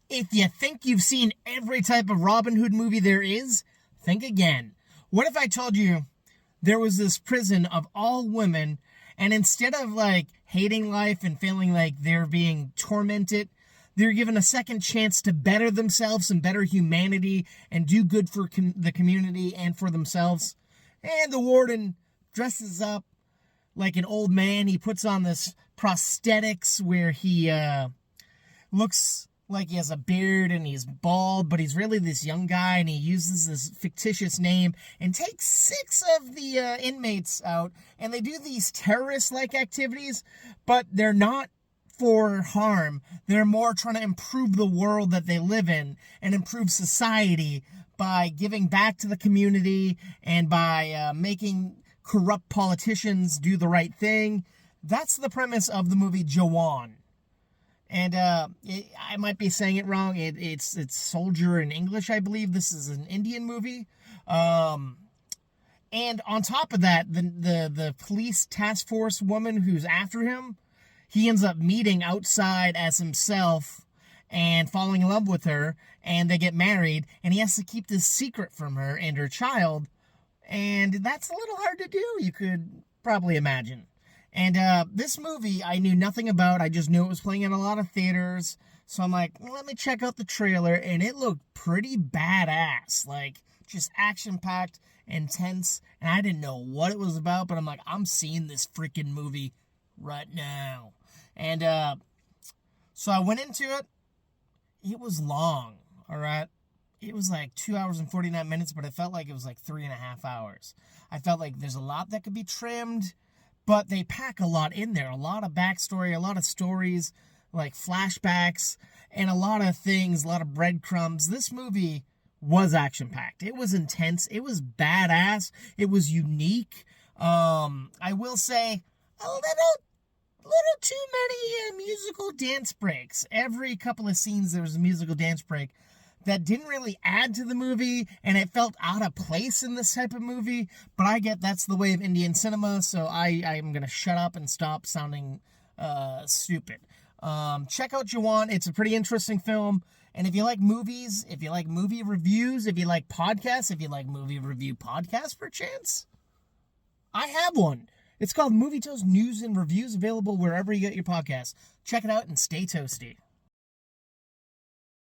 If you think you've seen every type of Robin Hood movie there is, think again. What if I told you there was this prison of all women, and instead of like hating life and feeling like they're being tormented, they're given a second chance to better themselves and better humanity and do good for the community and for themselves? And the warden dresses up like an old man. He puts on this prosthetics where he looks like he has a beard and he's bald, but he's really this young guy, and he uses this fictitious name and takes 6 of the inmates out, and they do these terrorist-like activities, but they're not for harm. They're more trying to improve the world that they live in and improve society by giving back to the community and by making corrupt politicians do the right thing. That's the premise of the movie Jawan. And I might be saying it wrong. It's soldier in English, I believe. This is an Indian movie. And on top of that, the police task force woman who's after him, he ends up meeting outside as himself and falling in love with her, and they get married, and he has to keep this secret from her and her child. And that's a little hard to do, you could probably imagine. And this movie I knew nothing about. I just knew it was playing in a lot of theaters. So I'm like, let me check out the trailer. And it looked pretty badass. Like, just action-packed, intense. And I didn't know what it was about. But I'm like, I'm seeing this freaking movie right now. And so I went into it. It was long, all right? It was like 2 hours and 49 minutes. But it felt like it was like 3.5 hours. I felt like there's a lot that could be trimmed. But they pack a lot in there, a lot of backstory, a lot of stories, like flashbacks, and a lot of things, a lot of breadcrumbs. This movie was action-packed. It was intense. It was badass. It was unique. I will say, a little too many musical dance breaks. Every couple of scenes, there was a musical dance break that didn't really add to the movie, and it felt out of place in this type of movie, but I get that's the way of Indian cinema, so I'm going to shut up and stop sounding stupid. Check out Jawan. It's a pretty interesting film, and if you like movies, if you like movie reviews, if you like podcasts, if you like movie review podcasts, perchance, I have one. It's called Movie Toast News and Reviews, available wherever you get your podcasts. Check it out and stay toasty.